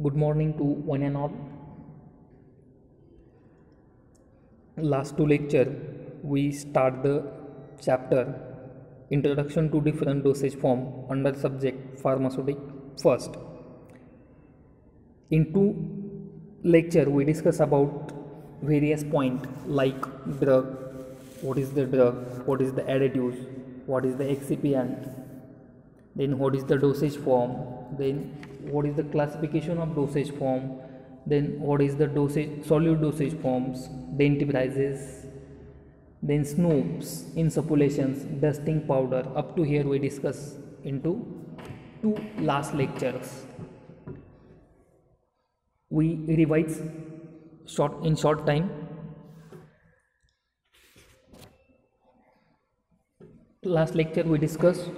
Good morning to one and all. Last two lecture we start the chapter Introduction to Different Dosage Form under subject Pharmaceutics first. In two lecture we discuss about various point like drug, what is the drug, what is the additives, what is the excipient, then what is the dosage form, then what is the classification of dosage form, then what is the dosage solute dosage forms, dentifrices, then snoops, insufflations, dusting powder. Up to here we discuss into two last lectures. We revise short time. Last lecture we discussed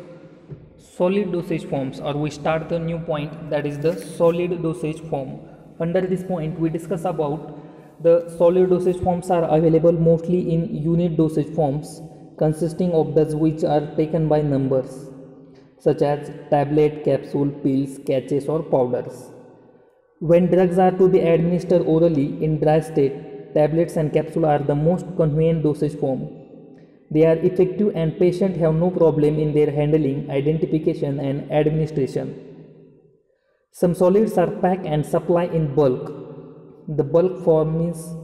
solid dosage forms, or we start the new point, that is the solid dosage form. Under this point we discuss about the solid dosage forms are available mostly in unit dosage forms consisting of those which are taken by numbers, such as tablet, capsule, pills, catches or powders. When drugs are to be administered orally in dry state, tablets and capsule are the most convenient dosage form. They are effective and patients have no problem in their handling, identification and administration. Some solids are packed and supplied in bulk. The bulk form is,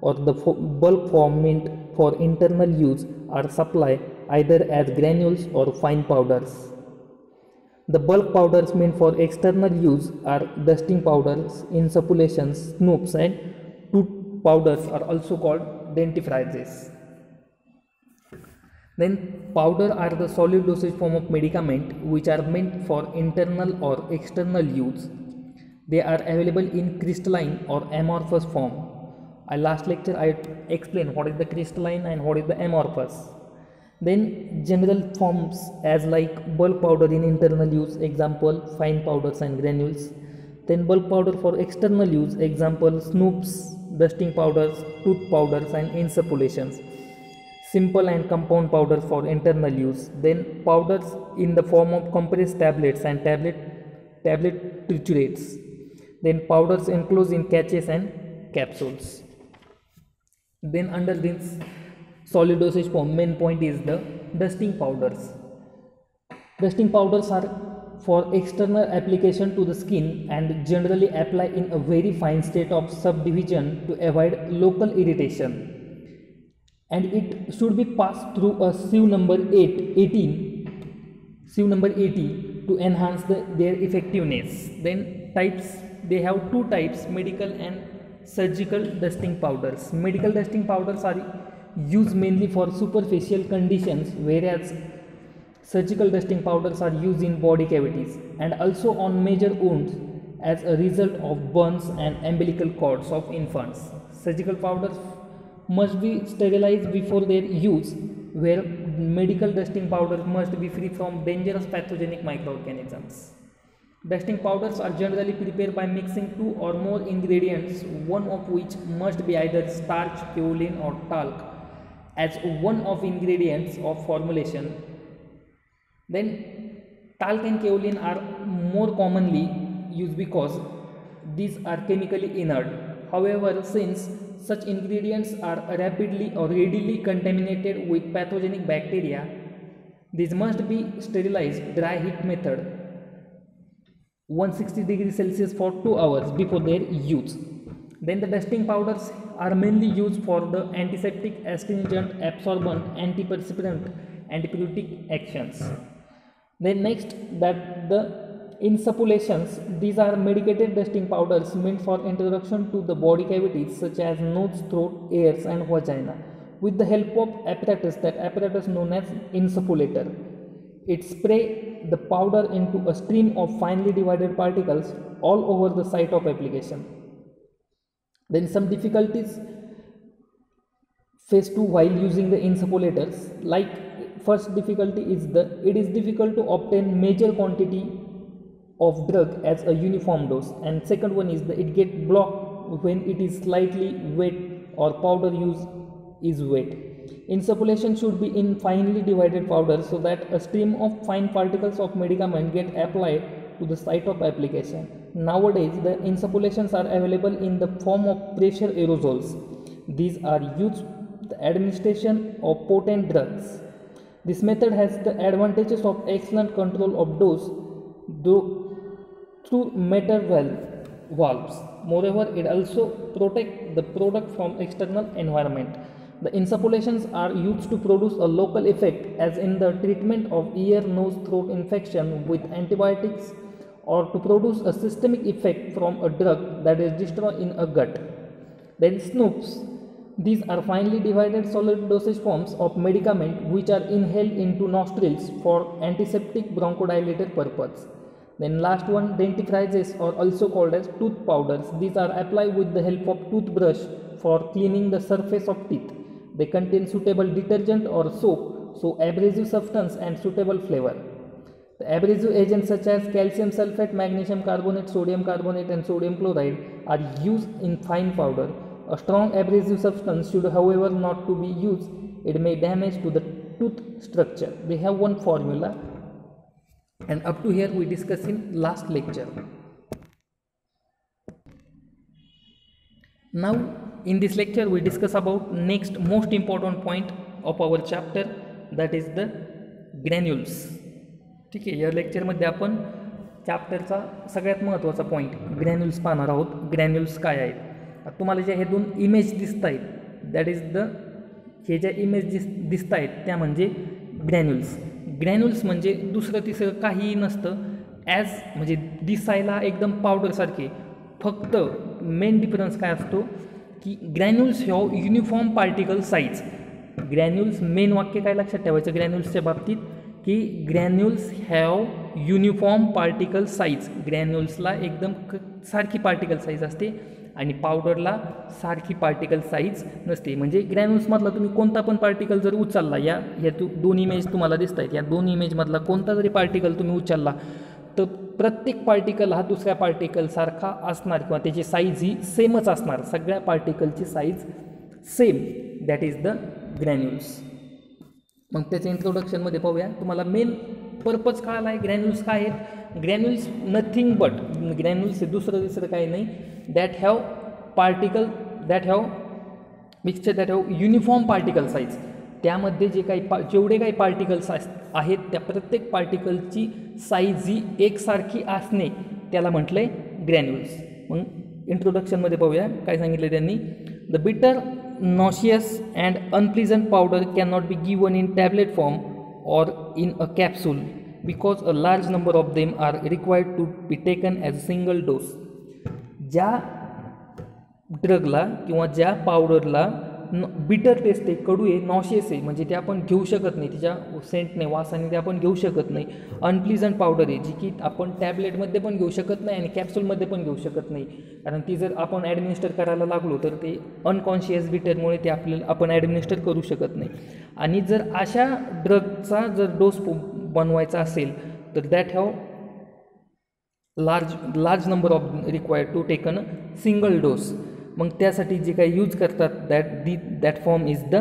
or the bulk form meant for internal use, are supplied either as granules or fine powders. The bulk powders meant for external use are dusting powders, insufflations, snoops and tooth powders are also called dentifrices. Then powder are the solid dosage form of medicament which are meant for internal or external use. They are available in crystalline or amorphous form. Last lecture I explained what is the crystalline and what is the amorphous. Then general forms as like bulk powder in internal use, example fine powders and granules. Then bulk powder for external use, example snoops, dusting powders, tooth powders and insufflations. Simple and compound powders for internal use. Then powders in the form of compressed tablets and tablet triturates. Then powders enclosed in catches and capsules. Then under this solid dosage form, main point is the dusting powders. Dusting powders are for external application to the skin and generally apply in a very fine state of subdivision to avoid local irritation. And it should be passed through a sieve number 18 to enhance their effectiveness. Then types, they have two types, medical and surgical dusting powders. Medical dusting powders are used mainly for superficial conditions, whereas surgical dusting powders are used in body cavities and also on major wounds as a result of burns and umbilical cords of infants. Surgical powders must be sterilized before their use, where medical dusting powders must be free from dangerous pathogenic microorganisms. Dusting powders are generally prepared by mixing two or more ingredients, one of which must be either starch, kaolin or talc as one of ingredients of formulation. Then talc and kaolin are more commonly used because these are chemically inert. However, since such ingredients are rapidly or readily contaminated with pathogenic bacteria, these must be sterilized dry heat method 160 degrees Celsius for 2 hours before their use. Then the dusting powders are mainly used for the antiseptic, astringent, absorbent, antiperspirant, antipyretic actions. Then next, that the insufflations, these are medicated dusting powders meant for introduction to the body cavities such as nose, throat, ears and vagina with the help of apparatus, that apparatus known as insufflator. It spray the powder into a stream of finely divided particles all over the site of application. Then some difficulties faced while using the insufflators, like first difficulty is it is difficult to obtain major quantity of drug as a uniform dose, and second one is it get blocked when it is slightly wet or powder use is wet. Insufflation should be in finely divided powder so that a stream of fine particles of medicament get applied to the site of application. Nowadays, the insufflations are available in the form of pressure aerosols. These are used for the administration of potent drugs. This method has the advantages of excellent control of dose through metal valves. Moreover, it also protects the product from external environment. The insufflations are used to produce a local effect, as in the treatment of ear, nose, throat infection with antibiotics, or to produce a systemic effect from a drug that is destroyed in a gut. Then snoops. These are finely divided solid dosage forms of medicament which are inhaled into nostrils for antiseptic bronchodilator purpose. Then last one, dentifrices, or also called as tooth powders. These are applied with the help of toothbrush for cleaning the surface of teeth. They contain suitable detergent or soap, so abrasive substance and suitable flavor. The abrasive agents such as calcium sulfate, magnesium carbonate, sodium carbonate and sodium chloride are used in fine powder. A strong abrasive substance should, however, not to be used. It may damage to the tooth structure. They have one formula, and up to here we discuss in last lecture. Now in this lecture we discuss about next most important point of our chapter, that is the granules. ठीक आहे, या लेक्चरमध्ये आपण चॅप्टरचा सगळ्यात महत्त्वाचा point granules पाहणार आहोत. Granules काय आहेत? आता तुम्हाला ज्या हे दोन इमेज दिसत आहेत, दॅट इज द, हे ज्या इमेज दिसत आहेत त्या म्हणजे ग्रॅन्युल्स. ग्रॅन्युल्स म्हणजे दुसरं तिसरं काहीही नसतं, ॲज म्हणजे दिसायला एकदम पावडरसारखे. फक्त मेन डिफरन्स काय असतो की granules have uniform particle size. Granules, main वाक्य काय लक्षात ठेवायचं ग्रॅन्युल्सच्या बाबतीत की granules have uniform particle size. ग्रॅन्युल्सला एकदम सारखी पार्टिकल साईज असते आणि पावडरला सारखी पार्टिकल साईज नसते. म्हणजे ग्रॅन्युल्समधला तुम्ही कोणता पण पार्टिकल जर उचलला, या दोन इमेज तुम्हाला दिसत आहेत, या दोन इमेजमधला कोणता जरी पार्टिकल तुम्ही उचलला तर प्रत्येक पार्टिकल हा दुसऱ्या पार्टिकलसारखा असणार किंवा त्याची साईज ही सेमच असणार. सगळ्या पार्टिकलची size same, that is the granules. मग त्याच्या इंट्रोडक्शनमध्ये पाहूया. तुम्हाला मेन पर्पज कळाला आहे ग्रॅन्युल्स काय आहेत. ग्रॅन्युल्स नथिंग बट, ग्रॅन्युल्स हे दुसरं काही नाही, that have particle, that have mixture, that have uniform particle size. त्यामध्ये जेवढे काही पार्टिकल्स आहेत त्या प्रत्येक पार्टिकलची साईज ही एकसारखी असणे त्याला म्हटलं आहे ग्रॅन्युल्स. मग इंट्रोडक्शनमध्ये पाहूया काय सांगितलं त्यांनी. द बिटर, nauseous and unpleasant powder cannot be given in tablet form or in a capsule because a large number of them are required to be taken as a single dose. ज्या ड्रगला किंवा ज्या पावडरला bitter taste आहे, कडू आहे, nauseous आहे, म्हणजे ते आपण घेऊ शकत नाही, तिच्या सेंटने, वासाने ते आपण घेऊ शकत नाही. अनप्लिझंट पावडर आहे जी की आपण टॅबलेटमध्ये पण घेऊ शकत नाही आणि कॅप्सूलमध्ये पण घेऊ शकत नाही, कारण ती जर आपण ॲडमिनिस्टर करायला लागलो तर ते अनकॉन्शियस बिटरमुळे ते आपण ॲडमिनिस्टर करू शकत नाही. आणि जर अशा ड्रगचा जर डोस बनवायचा असेल तर that have large number of required to taken a single dose. मग त्यासाठी जे काही यूज करतात that form is the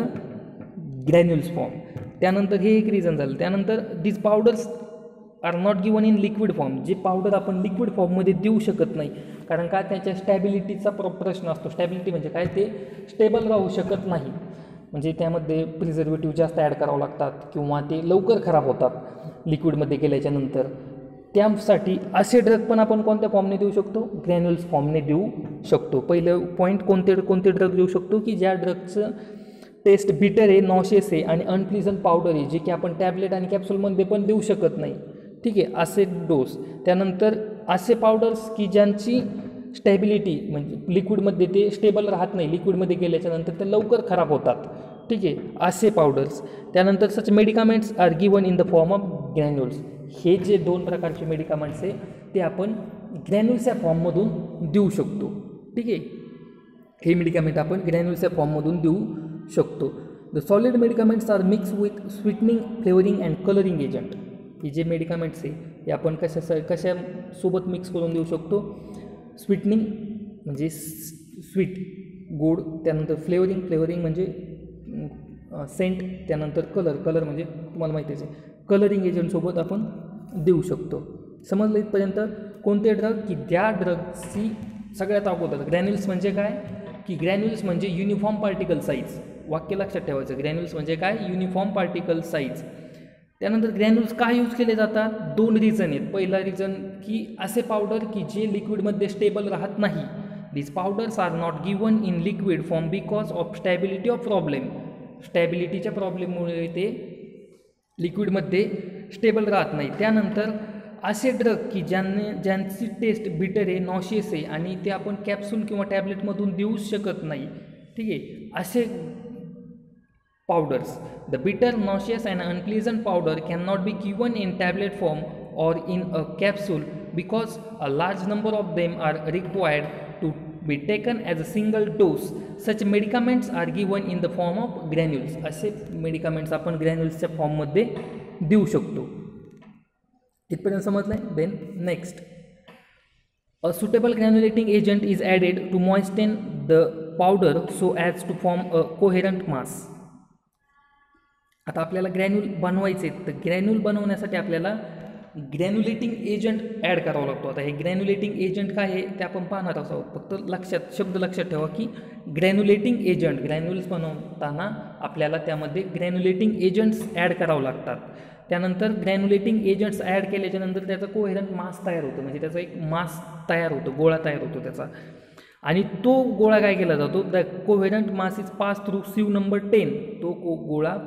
granules form. त्यानंतर हे एक रिझन झालं. त्यानंतर this powders are not given in liquid form. जे पावडर आपण लिक्विड फॉर्ममध्ये देऊ शकत नाही, कारण का त्याच्या स्टॅबिलिटीचा प्रश्न असतो. स्टॅबिलिटी म्हणजे काय, ते स्टेबल राहू शकत नाही, म्हणजे त्यामध्ये प्रिझर्वेटिव्ह जास्त ॲड करावं लागतात किंवा ते लवकर खराब होतात लिक्विडमध्ये गेल्याच्या नंतर. त्यासाठी असे ड्रग पण आपण कोणत्या फॉर्मने देऊ शकतो, ग्रॅन्युल्स फॉर्मने देऊ शकतो. पहिलं पॉईंट, कोणते ड्रग देऊ शकतो की ज्या ड्रगचं टेस्ट बिटर आहे, नॉशियस आहे आणि अनप्लिझंट पावडर आहे, जे की आपण टॅबलेट आणि कॅप्सूलमध्ये पण देऊ शकत नाही. ठीक आहे, असे डोस. त्यानंतर असे पावडर्स की ज्यांची स्टॅबिलिटी म्हणजे लिक्विडमध्ये ते स्टेबल राहत नाही, लिक्विडमध्ये गेल्याच्यानंतर ते लवकर खराब होतात. ठीक आहे, असे पावडर्स. त्यानंतर such medicaments are given in the form of granules. हे जे दोन प्रकारचे मेडिकामेंट्स आहे ते आपण ग्रॅन्युल्सच्या फॉर्ममधून देऊ शकतो. ठीक आहे, हे मेडिकामेंट आपण ग्रॅन्युल्सच्या फॉर्ममधून देऊ शकतो. The solid medicaments are mix with sweetening, flavouring and colouring agent. हे जे मेडिकामेंट्स आहे हे आपण कशासोबत मिक्स करून देऊ शकतो. स्वीटनिंग म्हणजे स्वीट, गोड. त्यानंतर फ्लेवरिंग म्हणजे सेंट. त्यानंतर कलर म्हणजे तुम्हाला माहितीच आहे, कलरिंग एजंटसोबत आपण देऊ शकतो. समजलं इथपर्यंत. कोणते ड्रग की ज्या ड्रगची सगळ्यात अगोदर ग्रॅन्युल्स म्हणजे काय की ग्रॅन्युल्स म्हणजे युनिफॉर्म पार्टिकल साईज. वाक्य लक्षात ठेवायचं, ग्रॅन्युल्स म्हणजे काय युनिफॉर्म पार्टिकल साईज. त्यानंतर ग्रॅन्युल्स काय यूज केले जातात, दोन रिझन आहेत. पहिला रिझन की असे पावडर की जे लिक्विडमध्ये स्टेबल राहत नाही. These powders are not given in liquid form because of stability of problem. स्टॅबिलिटीच्या प्रॉब्लेममुळे ते लिक्विडमध्ये स्टेबल राहत नाही. त्यानंतर असे ड्रग की ज्यांची टेस्ट बिटर आहे, नॉशियस आहे आणि ते आपण कॅप्सूल किंवा टॅबलेटमधून देऊ शकत नाही. ठीक आहे, असे पावडर्स. द बिटर, nauseous and unpleasant powder can not be given in tablet form or in a capsule because a large number of them are required to be taken as a single dose. Such medicaments are given in the form of granules. असे medicaments आपण ग्रॅन्युल्सच्या फॉर्ममध्ये देऊ शकतो. इथपर्यंत समजलं आहे. Then next, a suitable granulating agent is added to moisten the powder so as to form a coherent mass. आता आपल्याला ग्रॅन्युल बनवायचे, तर ग्रॅन्युल बनवण्यासाठी आपल्याला ग्रॅन्युलेटिंग एजंट ॲड करावा लागतो. आता हे ग्रॅन्युलेटिंग एजंट काय आहे ते आपण पाहणार आहोत. फक्त शब्द लक्षात ठेवा की ग्रॅन्युलेटिंग एजंट, ग्रॅन्युल्स बनवताना आपल्याला त्यामध्ये ग्रॅन्युलेटिंग एजंट्स ॲड करावं लागतात. त्यानंतर ग्रॅन्युलेटिंग एजंट्स ॲड केल्याच्यानंतर त्याचा कोहेरंट मास तयार होतो, म्हणजे त्याचा एक मास तयार होतो, गोळा तयार होतो त्याचा. आणि तो गोळा काय केला जातो, the coherent mass is pass through sieve number 10. तो गोळा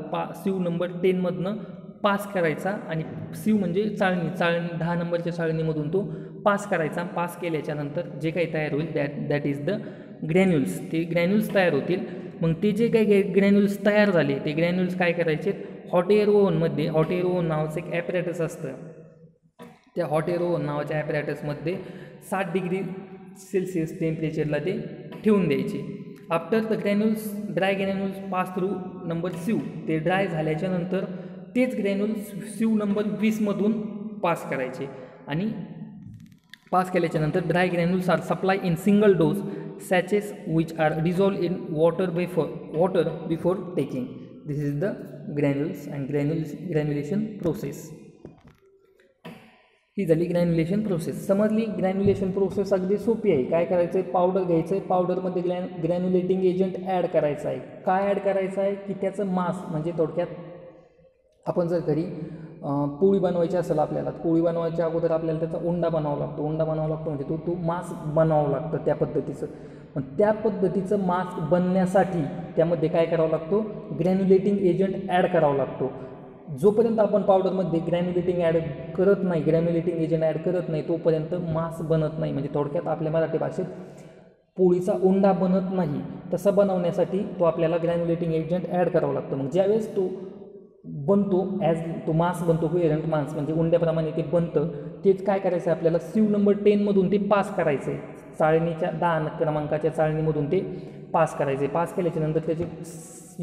सीव नंबर 10मधनं पास करायचा आणि सीव म्हणजे चाळणी 10 नंबरच्या चाळणीमधून तो पास करायचा. पास केल्याच्यानंतर जे काही तयार होईल दॅट इज द ग्रॅन्युल्स. ते ग्रॅन्युल्स तयार होतील. मग ते जे काही ग्रॅन्युल्स तयार झाले ते ग्रॅन्युल्स काय करायचे, हॉट एअर ओव्हनमध्ये, हॉट एअर ओव्हन नावाचं एक ॲपरेटस असतं, त्या हॉट एअर ओव्हन नावाच्या ॲपरेटसमध्ये 60 डिग्री सेल्सिअस टेम्परेचरला ते ठेवून द्यायचे. After the granules, dry granules pass through number sieve, ते ड्राय झाल्याच्यानंतर तेच ग्रॅन्युल्स सीव नंबर 20मधून पास करायचे. आणि पास केल्याच्यानंतर dry granules are supply in single dose सॅचेस which are dissolve in water before taking. This is the granules and granulation process. ही झाली ग्रॅन्युलेशन प्रोसेस. समजली. ग्रॅन्युलेशन प्रोसेस अगदी सोपी आहे. काय करायचं आहे, पावडर घ्यायचं आहे, पावडरमध्ये ग्रॅन्युलेटिंग एजंट ॲड करायचं आहे. काय ॲड करायचं आहे की त्याचं मास, म्हणजे थोडक्यात आपण जर घरी पोळी बनवायची असेल आपल्याला, पोळी बनवायच्या अगोदर आपल्याला त्याचा उंडा बनावा लागतो. उंडा बनावा लागतो म्हणजे तो मास बनावं लागतं त्या पद्धतीचं. पण त्या पद्धतीचं मास बनण्यासाठी त्यामध्ये काय करावं लागतो, ग्रॅन्युलेटिंग एजंट ॲड करावा लागतो. जोपर्यंत आपण पावडरमध्ये ग्रॅन्युलेटिंग एजंट ॲड करत नाही तोपर्यंत मास बनत नाही. म्हणजे थोडक्यात आपल्या मराठी भाषेत पोळीचा उंडा बनत नाही. तसा बनवण्यासाठी तो आपल्याला ग्रॅन्युलेटिंग एजंट ॲड करावा लागतो. मग ज्यावेळेस तो बनतो, तो मास बनतो, कोहेरंट मास म्हणजे उंड्याप्रमाणे ते बनतं, तेच काय करायचं आहे आपल्याला, सीव नंबर 10मधून ते पास करायचं आहे. चाळणीच्या 10 क्रमांकाच्या चाळणीमधून ते पास करायचं आहे. पास केल्याच्यानंतर त्याची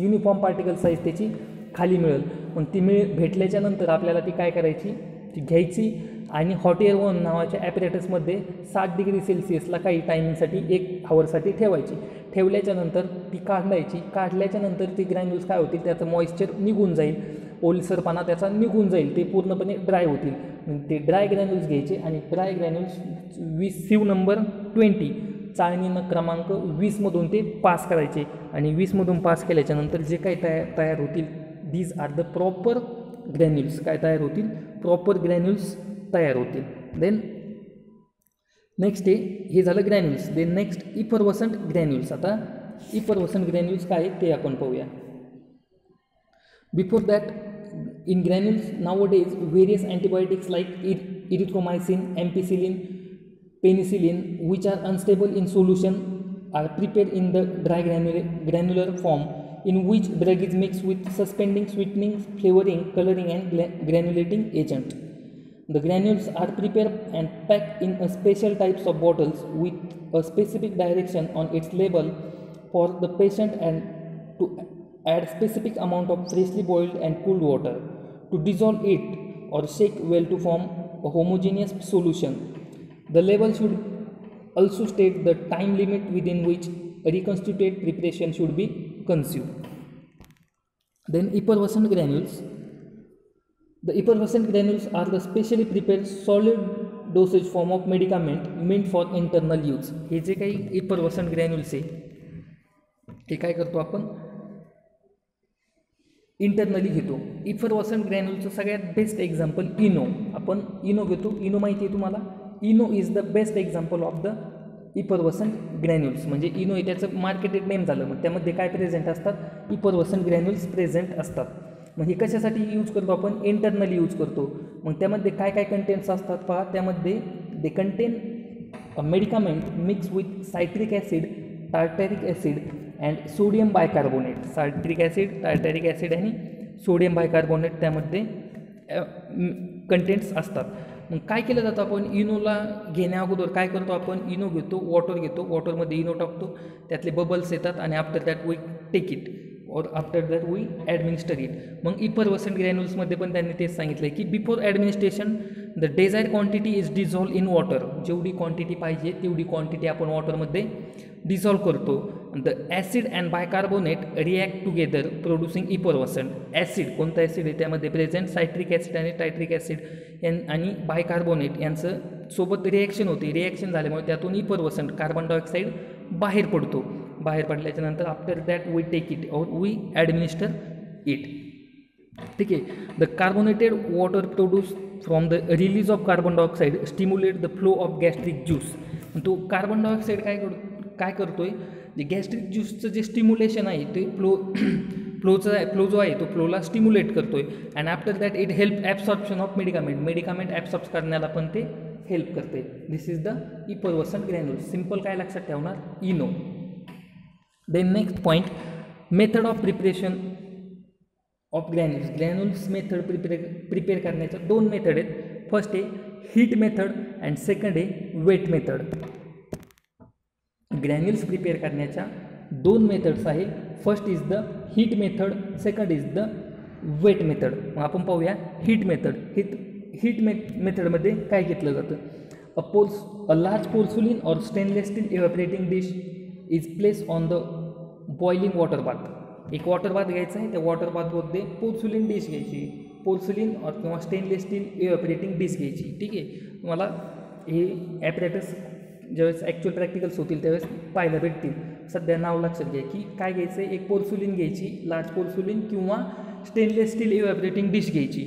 युनिफॉर्म पार्टिकल साईज त्याची खाली मिळेल. मग ती भेटल्याच्या नंतर आपल्याला ती काय करायची, ती घ्यायची आणि हॉट एअर ओव्हन नावाच्या ॲपरेटसमध्ये 60 डिग्री सेल्सिअसला काही टायमिंगसाठी 1 आवरसाठी ठेवायची. ठेवल्याच्यानंतर ती काढायची. काढल्याच्यानंतर ती ग्रॅन्युल्स काय होतील, त्याचं मॉइश्चर निघून जाईल, ओलसरपणा त्याचा निघून जाईल, ते पूर्णपणे ड्राय होतील. ते ड्राय ग्रॅन्युल्स घ्यायचे आणि ड्राय ग्रॅन्युल्स सीव नंबर 20 चाळणीनं क्रमांक 20मधून ते पास करायचे. आणि 20मधून पास केल्याच्यानंतर जे काही तयार होतील, these are the proper granules. काय तयार होतील, प्रॉपर ग्रॅन्युल्स तयार होतील. देन नेक्स्ट हे झालं granules. Then next effervescent granules. आता इफर्वसंट ग्रॅन्युल्स काय ते आपण पाहूया. Before that, in granules nowadays various antibiotics like erythromycin, ampicillin, penicillin which are unstable in solution are prepared in the dry granular form in which drug is mixed with suspending, sweetening, flavoring, coloring and granulating agent. The granules are prepared and packed in a special types of bottles with a specific direction on its label for the patient and to add specific amount of freshly boiled and cooled water to dissolve it or shake well to form a homogeneous solution. The label should also state the time limit within which a reconstituted preparation should be consumed. Then effervescent granules. The effervescent granules are the specially prepared solid dosage form of medicament meant for internal use. हे जे काही इफरवसंट granules आहे हे काय करतो आपण internally घेतो. Effervescent ग्रॅन्युलचं सगळ्यात बेस्ट एक्झाम्पल इनो. आपण इनो घेतो. इनो माहिती आहे तुम्हाला. Eno is the best example of the effervescent granules. म्हणजे इनो हे त्याचं मार्केटेड नेम झालं. मग त्यामध्ये काय प्रेझेंट असतात, इफरवसंट ग्रॅन्युल्स प्रेझेंट असतात. मग हे कशासाठी यूज करतो आपण, इंटरनली यूज करतो. मग त्यामध्ये काय काय कंटेंट्स असतात पहा. त्यामध्ये they contain medicament mix with citric acid, tartaric acid and sodium bicarbonate. Citric acid, tartaric acid आणि सोडियम बायकार्बोनेट त्यामध्ये कंटेंट्स असतात. मग काय केलं जातं, आपण इनोला घेण्या अगोदर काय करतो, आपण इनो घेतो, वॉटर घेतो, वॉटरमध्ये इनो टाकतो, त्यातले बबल्स येतात आणि after that we take it or after that we administer it. मग इफरवसंट ग्रॅन्युल्समध्ये पण त्यांनी तेच सांगितलं आहे की before administration the desired quantity is dissolve in water. जेवढी क्वांटिटी पाहिजे तेवढी क्वांटिटी आपण वॉटरमध्ये डिझॉल्व करतो. The acid and bicarbonate react together producing effervescent. Acid, कोणता ॲसिड आहे त्यामध्ये प्रेझेंट, सायट्रिक ॲसिड आणि टायट्रिक ॲसिड आणि बायकार्बोनेट यांचं सोबत रिॲक्शन होते. रिॲक्शन झाल्यामुळे त्यातून इफरवसंट कार्बन डायऑक्साईड बाहेर पडतो. बाहेर पडल्याच्या नंतर after that we take it और वी ॲडमिनिस्टर इट. ठीक आहे. The carbonated water produce from the release of carbon dioxide stimulate the flow of gastric juice. तो कार्बन डायऑक्साईड काय करतोय, जे गॅस्ट्रिक ज्यूसचं जे स्टिम्युलेशन आहे ते फ्लो जो आहे तो फ्लोला स्टिम्युलेट करतोय. And after that it help absorption of medicament ॲब्सॉर्ब करण्याला पण ते हेल्प करते. This is the effervescent granules. Simple काय लक्षात ठेवणार, Eno. Then next point, method of preparation of granules method prepare करण्याच्या दोन मेथड आहेत. फर्स्ट आहे हीट मेथड अँड सेकंड आहे वेट मेथड. ग्रॅन्युल्स प्रिपेअर करण्याच्या दोन मेथड्स आहे. First is the heat method, second is the wet method. मग आपण पाहूया हीट मेथड. हीट मेथडमध्ये काय घेतलं जातं, अ large porcelain or stainless steel evaporating dish is place on the boiling water bath. एक वॉटर बाथ घ्यायचा आहे, त्या वॉटर बाथमध्ये पोर्सुलिन डिश घ्यायची, पोर्सुलिन और किंवा स्टेनलेस स्टील इव्हॅपोरेटिंग डिश घ्यायची. ठीक आहे. तुम्हाला हे ॲपरेटस ज्यावेळेस ॲक्च्युअल प्रॅक्टिकल्स होतील त्यावेळेस पाहायला भेटतील. सध्या नाव लक्षात घ्या की काय घ्यायचं आहे, एक पोर्सुलिन घ्यायची, लार्ज पोर्सुलिन किंवा स्टेनलेस स्टील इव्हॅपोरेटिंग डिश घ्यायची.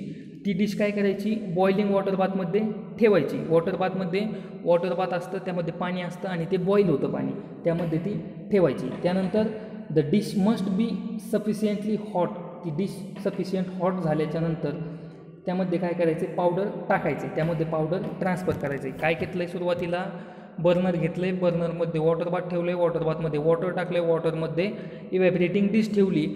ती डिश काय करायची, बॉइलिंग वॉटर बाथमध्ये ठेवायची. वॉटर बाथ असतं, त्यामध्ये पाणी असतं आणि ते बॉईल होतं पाणी, त्यामध्ये ती ठेवायची. त्यानंतर the dish must be sufficiently hot. ती डिश सफिशियंट हॉट झाल्याच्या नंतर त्यामध्ये काय करायचे, पावडर टाकायचे, त्यामध्ये पावडर ट्रान्सफर करायचे. काय घेतलं आहे, सुरुवातीला बर्नर घेतलं आहे, बर्नरमध्ये वॉटर बाथ ठेवलं आहे, वॉटर बाथमध्ये वॉटर टाकलं आहे, वॉटरमध्ये इव्हॅपोरेटिंग डिश ठेवली,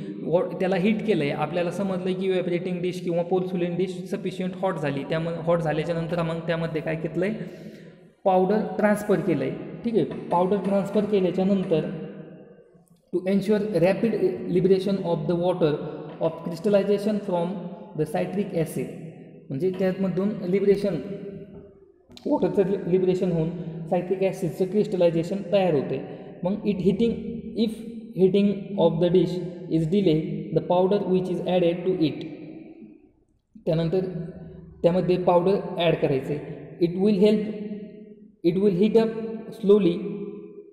त्याला हीट केलं आहे. आपल्याला समजलं की इव्हॅपोरेटिंग डिश किंवा पोर्सुलिन डिश सफिशियंट हॉट झाली. त्यामध्ये हॉट झाल्याच्या नंतर मग त्यामध्ये काय घेतलं आहे, पावडर ट्रान्सफर केलं आहे. ठीक आहे. पावडर ट्रान्सफर केल्याच्या नंतर to ensure rapid liberation of the water of crystallization from the citric acid. म्हणजे त्यामधून वॉटरचं लिबरेशन होऊन सायट्रिक ॲसिडचं क्रिस्टलायझेशन तयार होते. मग if heating of the dish is delay the powder which is added to it. त्यानंतर त्यामध्ये पावडर ॲड करायचे. It will heat up slowly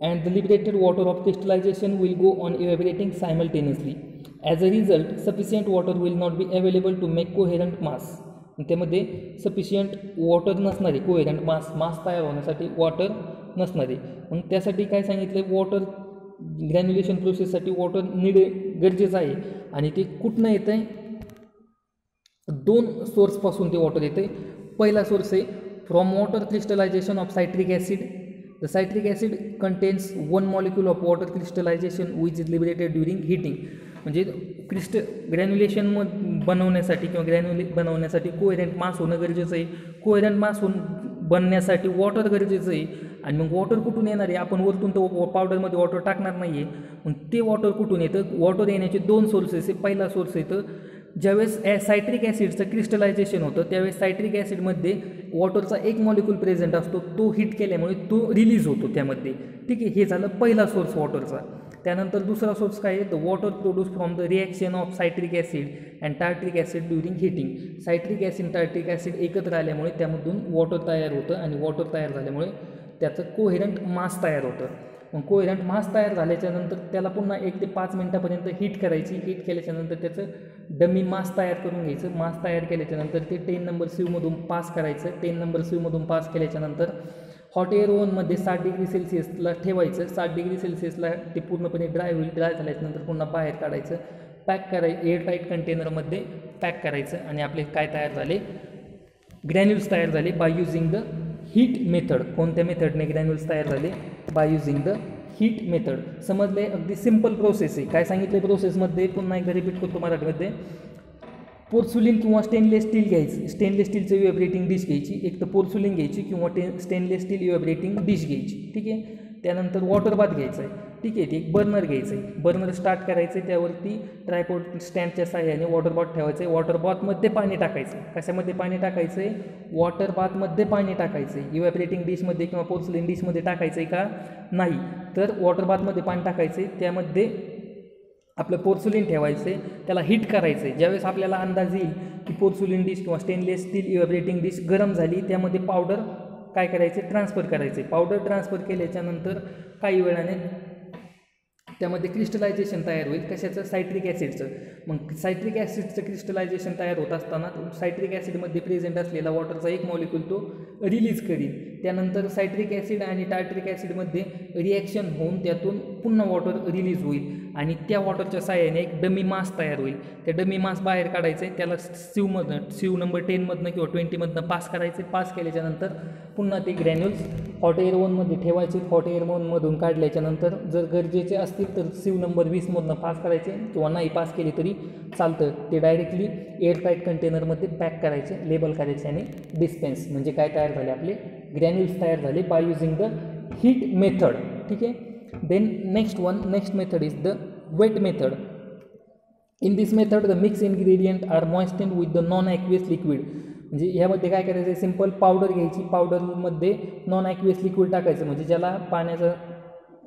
and the liberated water of crystallization will go on evaporating simultaneously. As a result, sufficient water will not be available to make coherent mass. त्यामध्ये sufficient water नसणारे, coherent मास तयार होण्यासाठी water नसणारे. मग त्यासाठी काय सांगितलं, water ग्रॅन्युलेशन प्रोसेससाठी water गरजेचं आहे. आणि ते कुठनं येतं आहे, दोन सोर्सपासून ते वॉटर येतं आहे. पहिला सोर्स आहे from water crystallization of citric acid. The citric acid contains one molecule of water crystallization which is liberated during heating. म्हणजे ग्रॅन्युलेशन बनवण्यासाठी किंवा ग्रॅन्युलेट बनवण्यासाठी कोहेरंट मास होणं गरजेचं आहे. कोहेरंट मास बनण्यासाठी वॉटर गरजेचं आहे. आणि मग वॉटर कुठून येणार आहे, आपण वरतून तो पावडरमध्ये वॉटर टाकणार नाही आहे. मग ते वॉटर कुठून येतं, वॉटर येण्याचे दोन सोर्सेस आहे. पहिला सोर्स येतं ज्यावेळेस सायट्रिक ॲसिडचं क्रिस्टलायझेशन होतं त्यावेळेस सायट्रिक ॲसिडमध्ये वॉटरचा एक मॉलिक्यूल प्रेझेंट असतो, तो हीट केल्यामुळे तो रिलीज होतो त्यामध्ये. ठीक आहे. हे झालं पहिला सोर्स वॉटरचा. त्यानंतर दुसरा सोर्स काय आहे, the water produce from the reaction of citric acid and tartaric acid during heating. Citric acid tartaric acid एकत्र आल्यामुळे त्यामधून वॉटर तयार होतं आणि वॉटर तयार झाल्यामुळे त्याचं कोहेरंट मास तयार होतं. मग कोहेरंट मास तयार झाल्याच्यानंतर त्याला पुन्हा 1 ते 5 मिनटापर्यंत हीट करायची. हीट केल्याच्यानंतर त्याचं डमी मास तयार करून घ्यायचं. मास तयार केल्याच्यानंतर ते 10 नंबर सीवमधून पास करायचं. 10 नंबर सीवमधून पास केल्याच्यानंतर हॉट एअर ओव्हनमध्ये 60 डिग्री सेल्सिअसला ठेवायचं. 60 डिग्री सेल्सिअसला ते पूर्णपणे ड्राय होईल. ड्राय झाल्याच्यानंतर पुन्हा बाहेर काढायचं. पॅक करायचं, एअरटाईट कंटेनरमध्ये पॅक करायचं आणि आपले काय तयार झाले, ग्रॅन्युल्स तयार झाले by using the heat method. कोणत्या मेथडने ग्रॅन्युल्स तयार झाले, by using the heat method. समजले, अगदी सिम्पल प्रोसेस आहे. काय सांगितलं प्रोसेसमध्ये पुन्हा एकदा रिपीट करतो मराठीमध्ये. पोर्सुलिन किंवा स्टेनलेस स्टील घ्यायचं. स्टेनलेस स्टीलचं इव्हॅपोरेटिंग डिश घ्यायची. एक तर पोर्सुलिन घ्यायची किंवा स्टेनलेस स्टील इव्हॅपोरेटिंग डिश घ्यायची. ठीक आहे. त्यानंतर वॉटर बाथ घ्यायचा आहे. ठीक आहे. ते एक बर्नर घ्यायचं आहे. बर्नर स्टार्ट करायचं आहे. त्यावरती ट्रायपॉड स्टँडच्या साहाय्याने वॉटर बाथ ठेवायचं आहे. वॉटर बाथमध्ये पाणी टाकायचं. कशामध्ये पाणी टाकायचं आहे, वॉटर बाथमध्ये पाणी टाकायचं आहे. इव्हॅपोरेटिंग डिशमध्ये किंवा पोर्सुलिन डिशमध्ये टाकायचं आहे का, नाही तर वॉटर बाथमध्ये पाणी टाकायचं आहे. त्यामध्ये आपलं पोर्सुलिन ठेवायचं आहे. त्याला हीट करायचं आहे. ज्यावेळेस आपल्याला अंदाज येईल की पोर्सुलिन डिश किंवा स्टेनलेस स्टील इव्हॅपोरेटिंग डिश गरम झाली, त्यामध्ये पावडर काय करायचे, ट्रान्सफर करायचे. पावडर ट्रान्सफर केल्याच्यानंतर काही वेळाने त्यामध्ये क्रिस्टलायझेशन तयार होईल. कशाचं, सायट्रिक ॲसिडचं. मग सायट्रिक ॲसिडचं क्रिस्टलायझेशन तयार होत असताना सायट्रिक ॲसिडमध्ये प्रेझेंट असलेला वॉटरचा एक मॉलिक्यूल तो रिलीज करील. त्यानंतर सायट्रिक ॲसिड आणि टार्ट्रिक ॲसिडमध्ये रिॲक्शन होऊन त्यातून पुन्हा वॉटर रिलीज होईल आणि त्या वॉटरच्या साहाय्याने एक डमी मास तयार होईल. त्या डमी मास बाहेर काढायचं आहे. त्याला सीव नंबर 10मधनं किंवा 20मधनं पास करायचे. पास केल्याच्यानंतर पुन्हा ते ग्रॅन्युल्स हॉट एअर ओव्हनमध्ये ठेवायचे. हॉट एअर ओव्हनमधून काढल्याच्यानंतर जर गरजेचे असतील तर सीव नंबर 20मधनं पास करायचे किंवा नाही पास केले तरी चालतं. ते डायरेक्टली एअरटाईट कंटेनरमध्ये पॅक करायचे, लेबल करायचे आणि डिस्पेन्स. म्हणजे काय तयार झाले, आपले ग्रॅन्युल्स तयार झाले by using the heat method. ठीक आहे. Then next method is the wet method. In this method the mix ingredient are moistened with the non aqueous liquid. म्हणजे ह्यामध्ये काय करायचं, सिम्पल पावडर घ्यायची. पावडरमध्ये नॉन ॲक्वियस लिक्विड टाकायचं. म्हणजे ज्याला पाण्याचं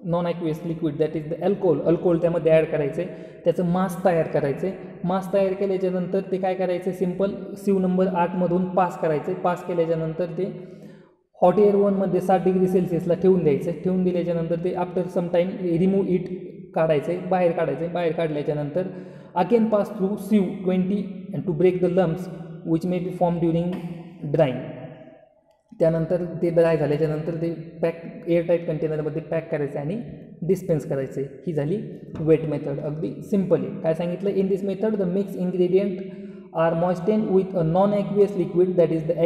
non aqueous liquid that is the alcohol त्यामध्ये ॲड करायचं आहे. त्याचं मास तयार करायचं आहे. मास तयार केल्याच्यानंतर ते काय करायचं, सिम्पल सीव नंबर 8मधून पास करायचं. पास केल्याच्यानंतर ते हॉट एअर ओव्हनमध्ये 60 डिग्री सेल्सिअसला ठेवून द्यायचं. ठेवून दिल्याच्यानंतर ते after some time remove it काढायचं आहे, बाहेर काढायचं आहे. बाहेर काढल्याच्यानंतर again pass through sieve 20 and to break the lumps which may be form during drying. त्यानंतर ते ड्राय झाल्याच्यानंतर ते पॅक एअरटाईट कंटेनरमध्ये पॅक करायचे आणि डिस्पेन्स करायचे. ही झाली वेट मेथड. अगदी सिम्पल आहे. काय सांगितलं, in this method the mix ingredient are moistened with a non aqueous liquid that is the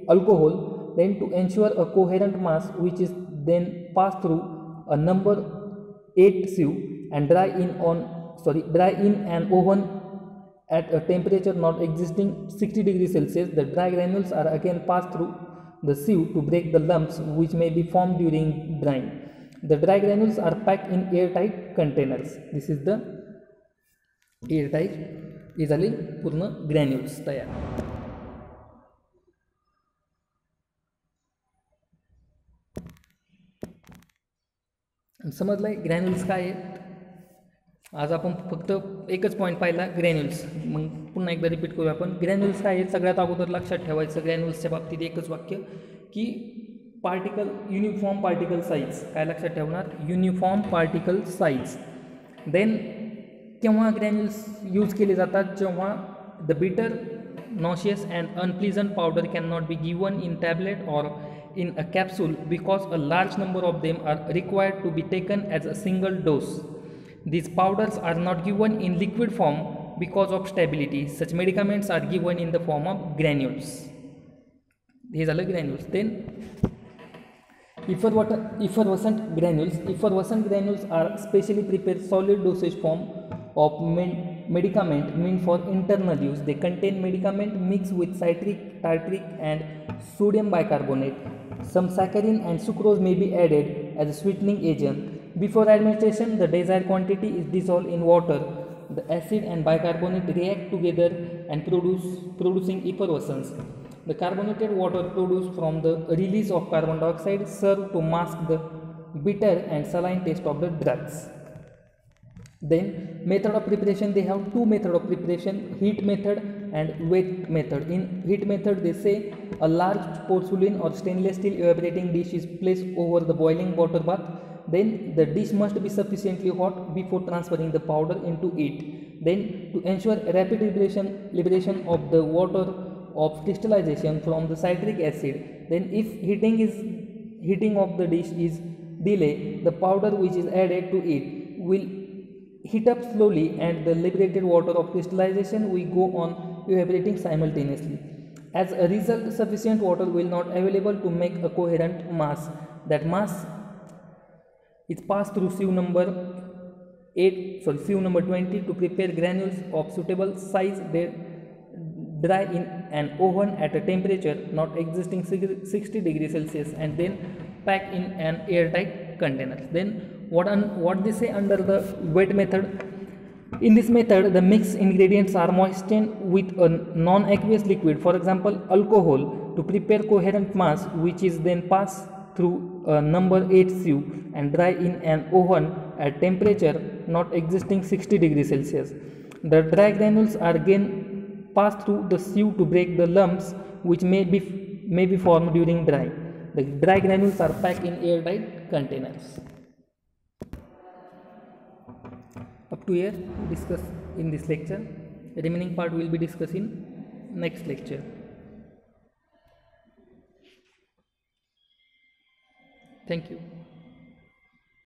alcohol. Then to ensure a coherent mass which is then passed through a number 8 sieve and dry in an oven at a temperature not exceeding 60 degrees Celsius. The dry granules are again passed through the sieve to break the lumps which may be formed during drying. The dry granules are packed in airtight containers. This is the airtight. हे झाले पूर्ण granules तयार. समजलं आहे granules काय आहेत. आज आपण फक्त एकच पॉईंट पाहिला, ग्रॅन्युल्स. मग पुन्हा एकदा रिपीट करूया आपण. ग्रॅन्युल्स काय आहेत, सगळ्यात अगोदर लक्षात ठेवायचं ग्रॅन्युल्सच्या बाबतीत एकच वाक्य की पार्टिकल युनिफॉर्म पार्टिकल साईज. काय लक्षात ठेवणार, युनिफॉर्म पार्टिकल साईज. देन केव्हा ग्रॅन्युल्स यूज केले जातात, जेव्हा द बिटर nauseous and unpleasant powder cannot be given in tablet or in a capsule because a large number of them are required to be taken as a single dose. These powders are not given in liquid form because of stability. Such medicaments are given in the form of granules. These are the granules. Then effervescent granules are specially prepared solid dosage form of medicament meant for internal use. They contain medicament mixed with citric, tartric and sodium bicarbonate. Some saccharin and sucrose may be added as a sweetening agent. Before administration, the desired quantity is dissolved in water. The acid and bicarbonate react together and producing effervescence. The carbonated water produced from the release of carbon dioxide serve to mask the bitter and saline taste of the drugs. Then method of preparation, they have two method of preparation, heat method and wet method. In heat method, they say a large porcelain or stainless steel evaporating dish is placed over the boiling water bath. Then the dish must be sufficiently hot before transferring the powder into it. Then to ensure rapid liberation of the water of crystallization from the citric acid, then if heating of the dish is delayed, the powder which is added to it will heat up slowly and the liberated water of crystallization will go on evaporating simultaneously. As a result, sufficient water will not available to make a coherent mass. That mass is passed through sieve number 20 to prepare granules of suitable size. They dry in an oven at a temperature not exceeding 60 degrees Celsius and then pack in an airtight container. Then what they say under the wet method? In this method, the mixed ingredients are moistened with a non-aqueous liquid, for example alcohol, to prepare coherent mass, which is then passed through a number 8 sieve and dry in an oven at temperature not exceeding 60 degrees Celsius. The dry granules are again passed through the sieve to break the lumps which may be formed during drying. The dry granules are packed in airtight containers. Up to here discuss in this lecture. The remaining part will be discussed in next lecture. Thank you.